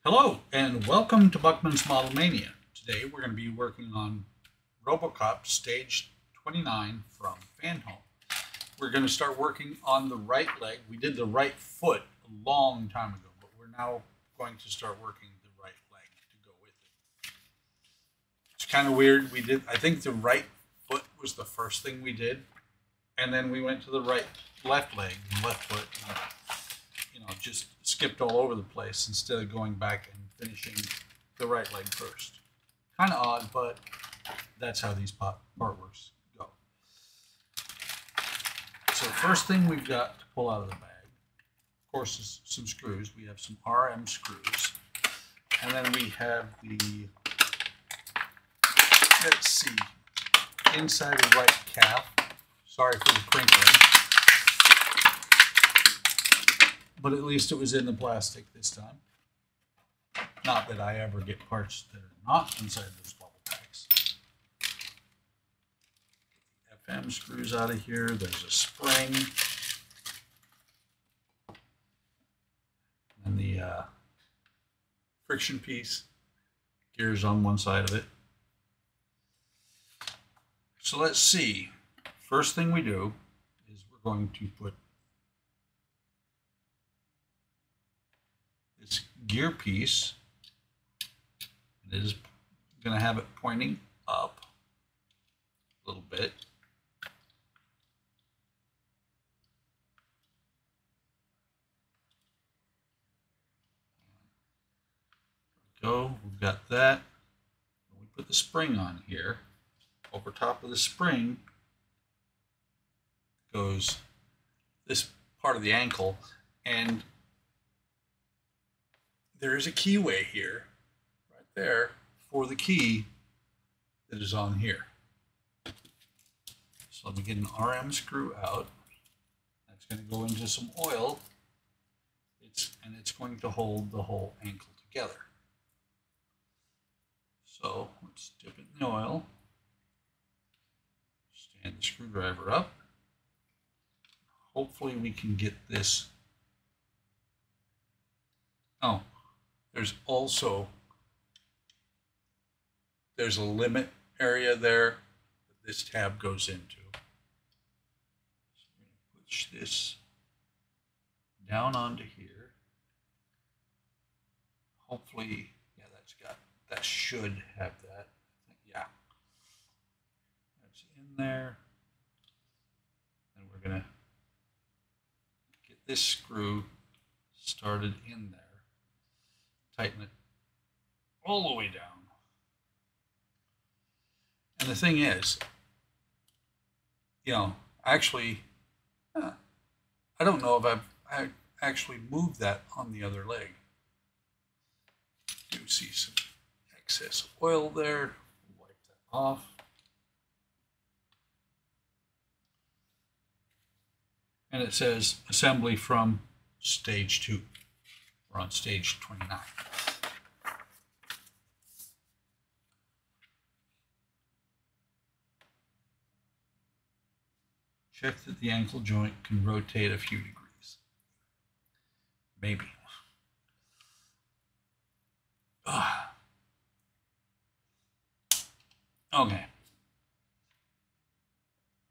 Hello and welcome to Buckman's Model Mania. Today we're going to be working on RoboCop Stage 29 from Fantome. We're going to start working on the right leg. We did the right foot a long time ago, but we're now going to start working the right leg to go with it. It's kind of weird. I think the right foot was the first thing we did, and then we went to the left leg and left foot. Just skipped all over the place instead of going back and finishing the right leg first. Kind of odd, but that's how these part works go. So the first thing we've got to pull out of the bag, of course, is some screws. We have some RM screws. And then we have the, let's see, inside the right calf. Sorry for the crinkling. But at least it was in the plastic this time. Not that I ever get parts that are not inside those bubble packs. FM screws out of here. There's a spring. And the friction piece. Gears on one side of it. So let's see. First thing we do is we're going to put this gear piece, and it is going to have it pointing up a little bit. There we go, we've got that. We put the spring on here. Over top of the spring goes this part of the ankle, and there is a keyway here, right there, for the key that is on here. So let me get an RM screw out. That's going to go into some oil, and it's going to hold the whole ankle together. So let's dip it in the oil. Stand the screwdriver up. Hopefully we can get this. Oh. There's a limit area there that this tab goes into. So we're going to push this down onto here. Hopefully, yeah, that should have that. Yeah, that's in there. And we're going to get this screw started in there. Tighten it all the way down. And the thing is, actually, I don't know if I actually moved that on the other leg. You see some excess oil there. Wipe that off. And it says assembly from stage 2. We're on stage 29. Check that the ankle joint can rotate a few degrees. Maybe. Okay.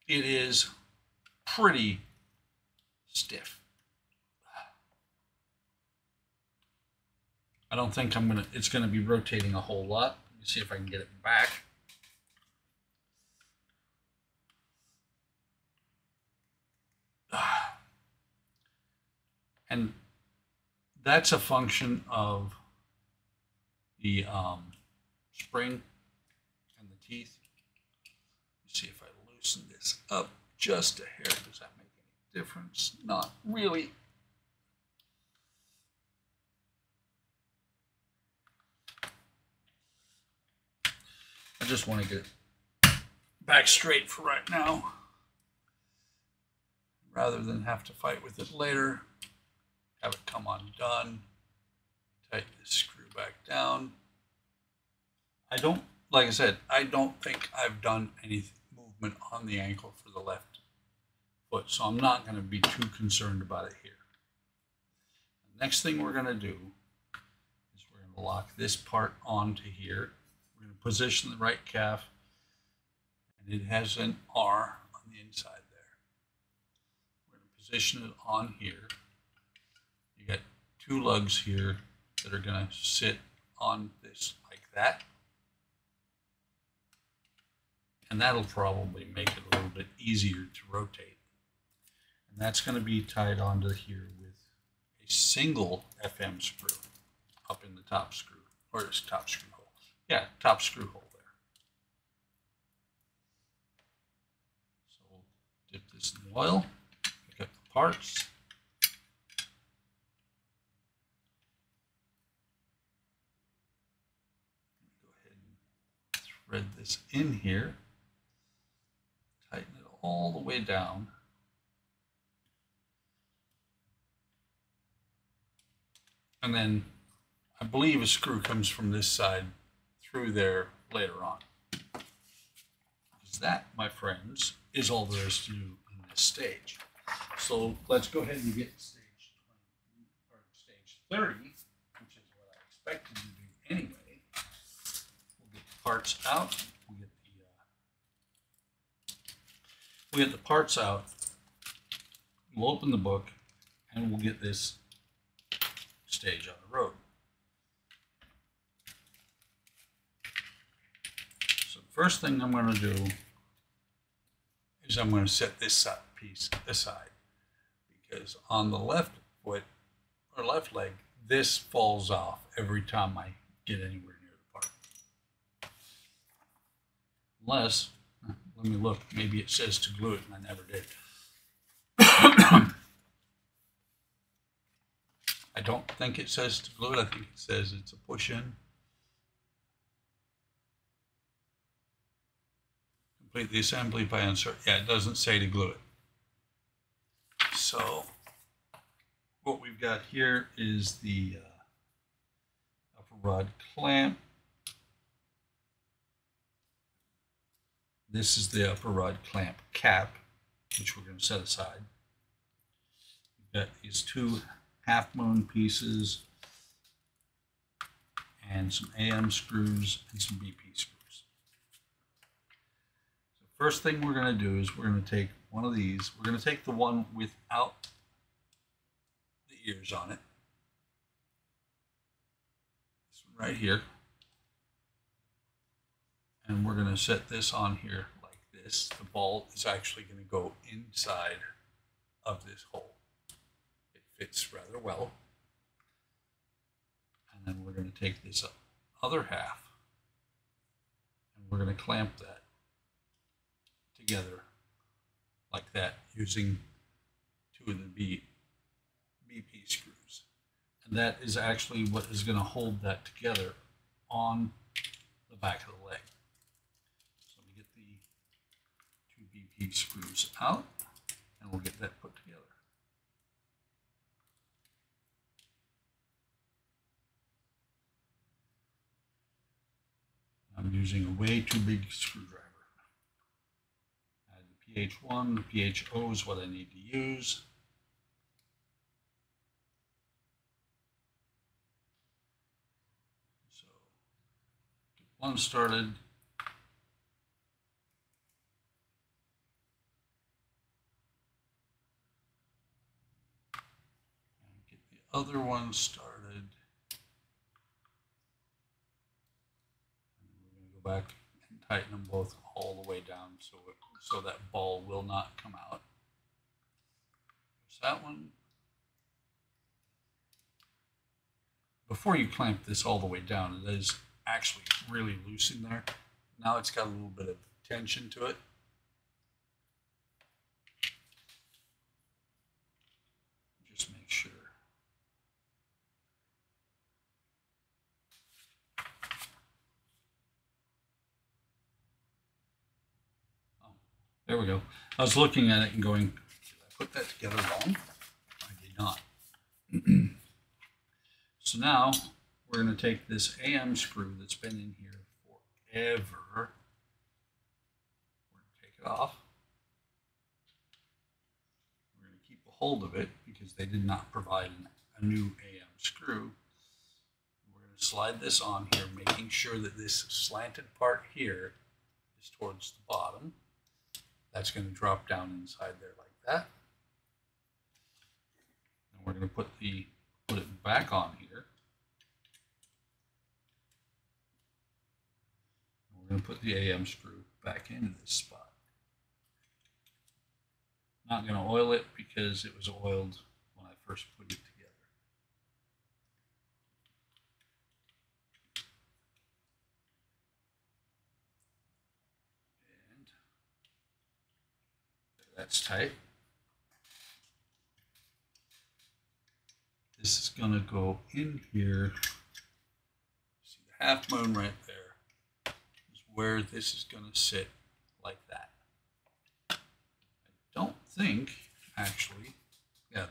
It is pretty stiff. I don't think it's gonna be rotating a whole lot. Let me see if I can get it back. And that's a function of the spring and the teeth. Let's see if I loosen this up just a hair. Does that make any difference? Not really. I just want to get it back straight for right now, rather than have to fight with it later. Have it come undone. Tighten this screw back down. Like I said, I don't think I've done any movement on the ankle for the left foot, so I'm not going to be too concerned about it here. The next thing we're going to do is we're going going to lock this part onto here. We're going to position the right calf, and it has an R on the inside there. We're going to position it on here. You got two lugs here that are going to sit on this like that. And that'll probably make it a little bit easier to rotate. And that's going to be tied onto here with a single FM screw up in the top screw, or this top screw hole. Yeah, top screw hole there. So we'll dip this in the oil, pick up the parts. Go ahead and thread this in here. Tighten it all the way down. And then I believe a screw comes from this side through there later on. Because that, my friends, is all there is to do in this stage. So let's go ahead and get stage 30, which is what I expected to do anyway. We'll get the parts out. We'll get the parts out. We'll open the book, and we'll get this stage on the road. So the first thing I'm going to do is I'm going to set this piece aside, because on the left foot or left leg, this falls off every time I get anywhere near the part. Unless, let me look, maybe it says to glue it and I never did. I don't think it says to glue it. I think it says it's a push in. Complete the assembly by insert. Yeah, it doesn't say to glue it. So what we've got here is the upper rod clamp. This is the upper rod clamp cap, which we're going to set aside. We've got these two half moon pieces and some AM screws and some BP screws. So first thing we're going to do is we're going to take one of these. We're going to take the one without the ears on it. This one right here. And we're going to set this on here like this. The ball is actually going to go inside of this hole. It fits rather well. And then we're going to take this other half and we're going to clamp that together like that using two of the BP screws. And that is actually what is going to hold that together on the back of the leg. So we get the two BP screws out and we'll get that put together. I'm using a way too big screwdriver. I have the PH1, the PHO is what I need to use. So get one started. And get the other one started. Back and tighten them both all the way down so that ball will not come out. There's that one. Before you clamp this all the way down, it is actually really loose in there. Now it's got a little bit of tension to it. Just make sure. There we go. I was looking at it and going, did I put that together wrong? I did not. So now we're going to take this AM screw that's been in here forever. We're going to take it off. We're going to keep a hold of it because they did not provide a new AM screw. We're going going to slide this on here, making sure that this slanted part here is towards the bottom. That's going to drop down inside there like that. And we're going to put it back on here. And we're going to put the AM screw back into this spot. Not going to oil it because it was oiled when I first put it together. And that's tight. This is going to go in here. See the half moon right there is where this is going to sit like that. I don't think, actually, yeah,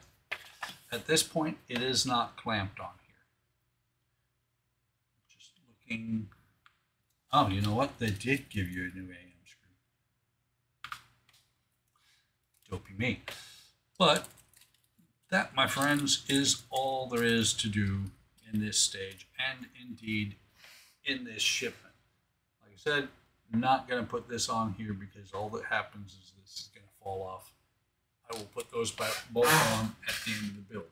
at this point it is not clamped on here. Just looking, oh, you know what? They did give you a new AM screw. Dopey me. But that, my friends, is all there is to do in this stage, and indeed in this shipment. Like I said, I'm not going to put this on here because all that happens is this is going to fall off. I will put those both on at the end of the build.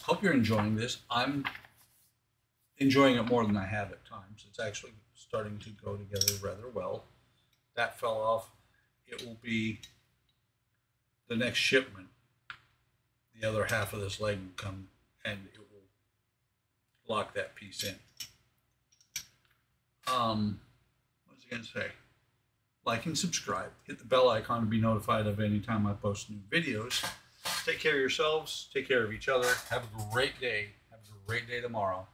Hope you're enjoying this. I'm enjoying it more than I have at times. It's actually starting to go together rather well. That fell off. It will be the next shipment. The other half of this leg will come and it will lock that piece in. What was I going to say? Like and subscribe. Hit the bell icon to be notified of any time I post new videos. Take care of yourselves. Take care of each other. Have a great day. Have a great day tomorrow.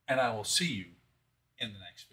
And I will see you in the next video.